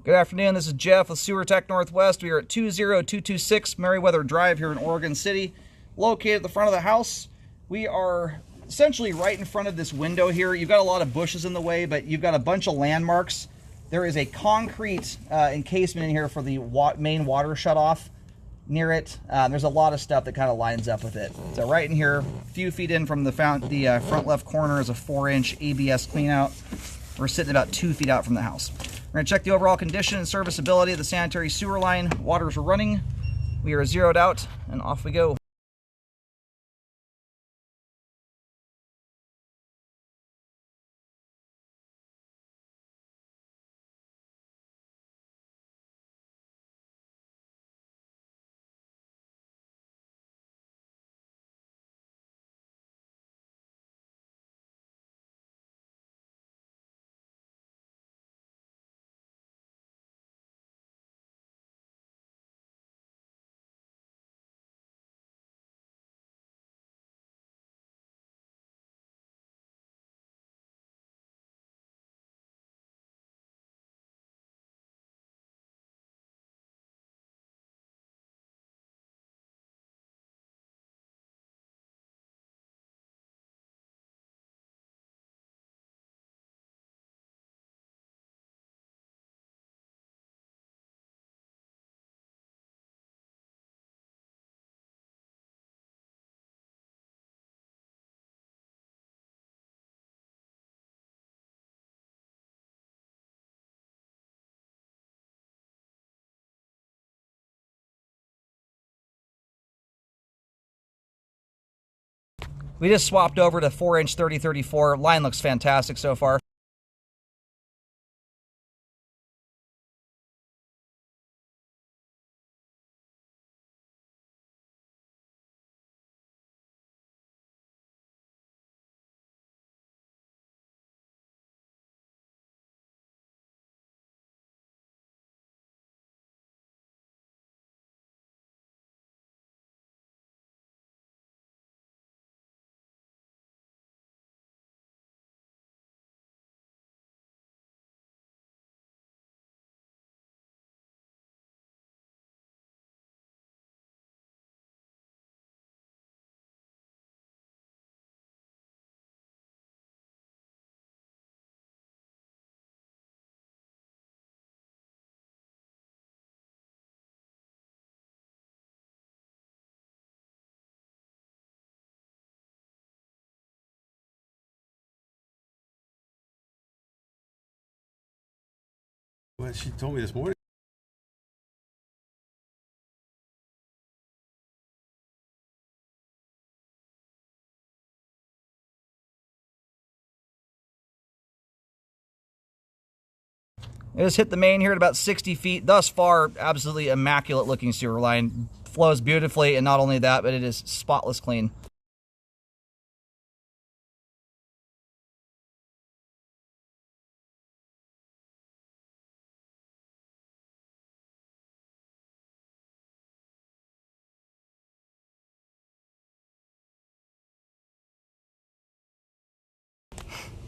Good afternoon, this is Jeff with Sewer Tech Northwest. We are at 20226 Meriwether Drive here in Oregon City, located at the front of the house. We are essentially right in front of this window here. You've got a lot of bushes in the way, but you've got a bunch of landmarks. There is a concrete encasement in here for the main water shutoff near it. There's a lot of stuff that kind of lines up with it. So right in here, a few feet in from the front left corner is a 4-inch ABS cleanout. We're sitting about 2 feet out from the house. We're going to check the overall condition and serviceability of the sanitary sewer line. Waters are running. We are zeroed out, and off we go. We just swapped over to 4-inch 3034. Line looks fantastic so far. Well, she told me this morning. It has hit the main here at about 60 feet. Thus far, absolutely immaculate looking sewer line. Flows beautifully, and not only that, but it is spotless clean.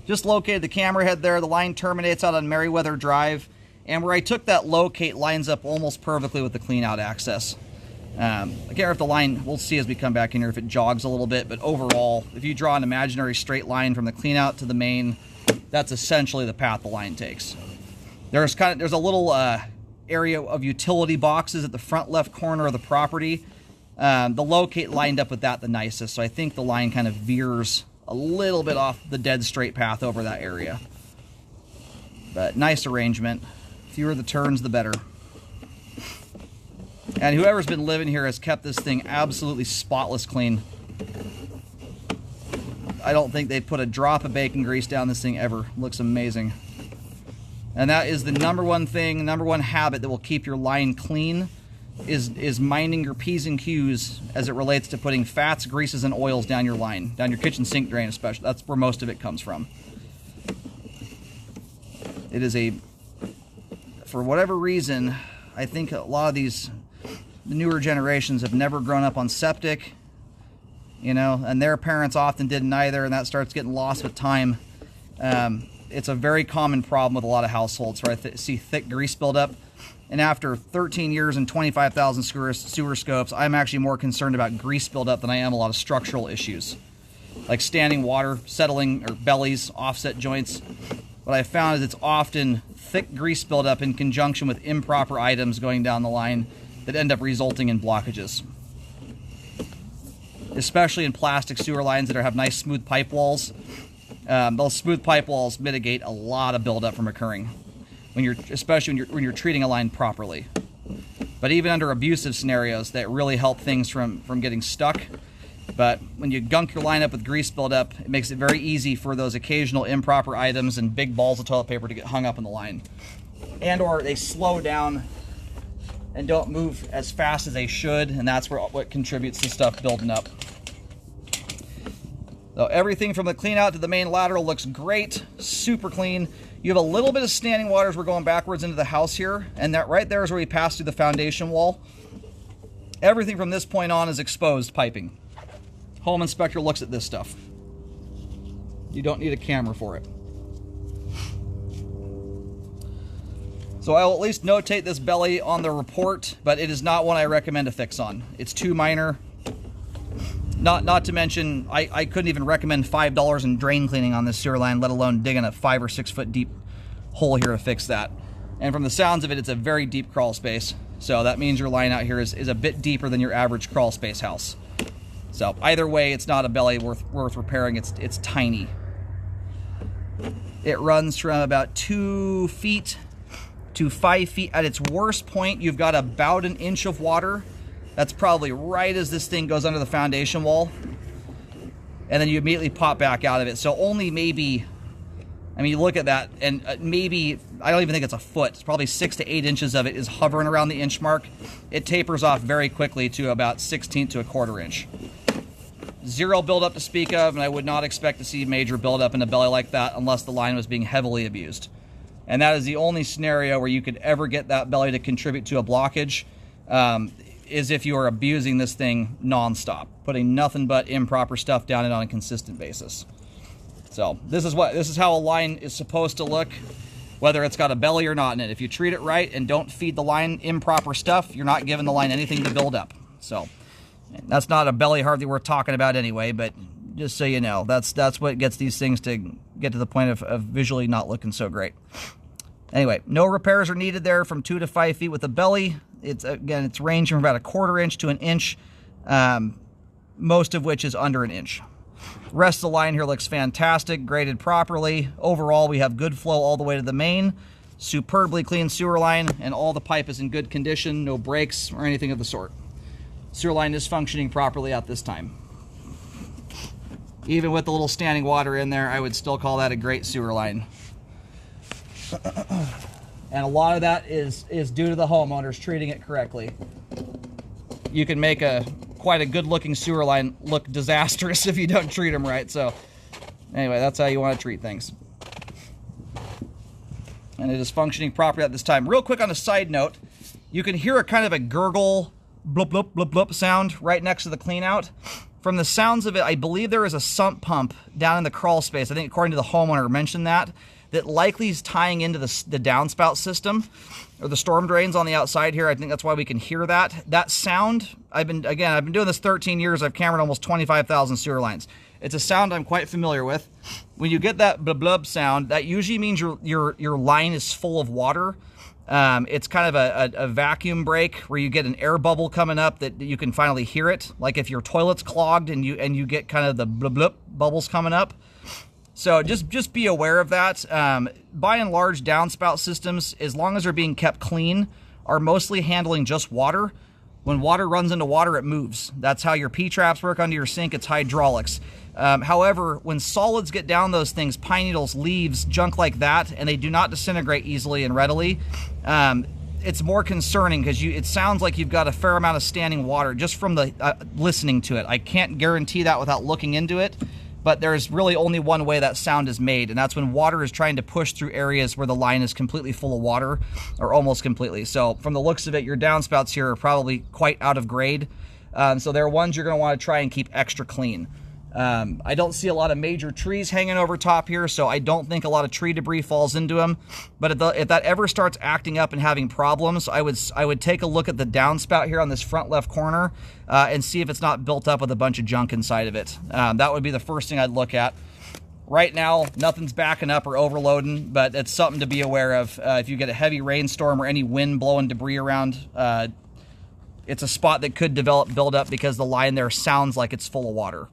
Just located the camera head there. The line terminates out on Meriwether Drive, and where I took that locate lines up almost perfectly with the clean out access. I can't remember if the line, we'll see as we come back in here if it jogs a little bit, but overall, if you draw an imaginary straight line from the clean out to the main, that's essentially the path the line takes. There's a little area of utility boxes at the front left corner of the property. The locate lined up with that the nicest, so I think the line kind of veers a little bit off the dead straight path over that area. But nice arrangement. Fewer the turns, the better. And whoever's been living here has kept this thing absolutely spotless clean. I don't think they put a drop of bacon grease down this thing ever. Looks amazing. And that is the number one thing, number one habit that will keep your line clean is minding your P's and Q's as it relates to putting fats, greases, and oils down your line, down your kitchen sink drain especially. That's where most of it comes from. It is for whatever reason, I think a lot of the newer generations have never grown up on septic, you know, and their parents often didn't either, and that starts getting lost with time. it's a very common problem with a lot of households where I see thick grease buildup. And after 13 years and 25,000 sewer scopes, I'm actually more concerned about grease buildup than I am a lot of structural issues, like standing water, settling, or bellies, offset joints. What I found is it's often thick grease buildup in conjunction with improper items going down the line that end up resulting in blockages. Especially in plastic sewer lines that have nice smooth pipe walls. Those smooth pipe walls mitigate a lot of buildup from occurring, especially when you're treating a line properly. But even under abusive scenarios, that really help things from getting stuck. But when you gunk your line up with grease buildup, it makes it very easy for those occasional improper items and big balls of toilet paper to get hung up in the line. And or they slow down and don't move as fast as they should, and that's what contributes to stuff building up. So everything from the clean out to the main lateral looks great, super clean. You have a little bit of standing water as we're going backwards into the house here, and that right there is where we pass through the foundation wall. Everything from this point on is exposed piping. Home inspector looks at this stuff. You don't need a camera for it. So I will at least notate this belly on the report, but it is not one I recommend a fix on. It's too minor. Not to mention, I couldn't even recommend $5 in drain cleaning on this sewer line, let alone digging a 5 or 6 foot deep hole here to fix that. And from the sounds of it, it's a very deep crawl space. So that means your line out here is a bit deeper than your average crawl space house. So either way, it's not a belly worth repairing. It's tiny. It runs from about 2 feet to 5 feet. At its worst point, you've got about 1 inch of water. That's probably right as this thing goes under the foundation wall. And then you immediately pop back out of it. So only maybe, I mean, you look at that, and maybe, I don't even think it's a foot. It's probably 6 to 8 inches of it is hovering around the inch mark. It tapers off very quickly to about 1/16 to 1/4 inch. Zero buildup to speak of, and I would not expect to see major buildup in a belly like that unless the line was being heavily abused. And that is the only scenario where you could ever get that belly to contribute to a blockage, is if you are abusing this thing nonstop, putting nothing but improper stuff down it on a consistent basis. So this is how a line is supposed to look, whether it's got a belly or not in it. If you treat it right and don't feed the line improper stuff, you're not giving the line anything to build up. So that's not a belly hardly worth talking about anyway, but just so you know, that's what gets these things to get to the point of visually not looking so great. Anyway, no repairs are needed there from 2 to 5 feet with the belly. It's ranging from about 1/4 inch to 1 inch, most of which is under 1 inch. The rest of the line here looks fantastic, graded properly. Overall, we have good flow all the way to the main. Superbly clean sewer line, and all the pipe is in good condition, no breaks or anything of the sort. Sewer line is functioning properly at this time. Even with the little standing water in there, I would still call that a great sewer line. And a lot of that is due to the homeowners treating it correctly. You can make quite a good looking sewer line look disastrous if you don't treat them right. So anyway, that's how you want to treat things. And it is functioning properly at this time. Real quick on a side note, you can hear a kind of a gurgle, blub, blub, blub, blub sound right next to the clean out. From the sounds of it, I believe there is a sump pump down in the crawl space. I think according to the homeowner mentioned that likely is tying into the downspout system or the storm drains on the outside here. I think that's why we can hear that sound. I've been doing this 13 years. I've cambered almost 25,000 sewer lines. It's a sound I'm quite familiar with. When you get that blub blub sound, that usually means your line is full of water. It's kind of a vacuum break where you get an air bubble coming up that you can finally hear it. Like if your toilet's clogged and you get kind of the blub blub bubbles coming up. So just be aware of that. By and large, downspout systems, as long as they're being kept clean, are mostly handling just water. When water runs into water, it moves. That's how your P-traps work under your sink. It's hydraulics. However, when solids get down those things, pine needles, leaves, junk like that, and they do not disintegrate easily and readily, it's more concerning because it sounds like you've got a fair amount of standing water just from the listening to it. I can't guarantee that without looking into it. But there's really only one way that sound is made, and that's when water is trying to push through areas where the line is completely full of water, or almost completely. So from the looks of it, your downspouts here are probably quite out of grade. So they're ones you're going to want to try and keep extra clean. I don't see a lot of major trees hanging over top here, so I don't think a lot of tree debris falls into them. But if that ever starts acting up and having problems, I would take a look at the downspout here on this front left corner and see if it's not built up with a bunch of junk inside of it. That would be the first thing I'd look at. Right now, nothing's backing up or overloading, but it's something to be aware of. If you get a heavy rainstorm or any wind blowing debris around, it's a spot that could build up because the line there sounds like it's full of water.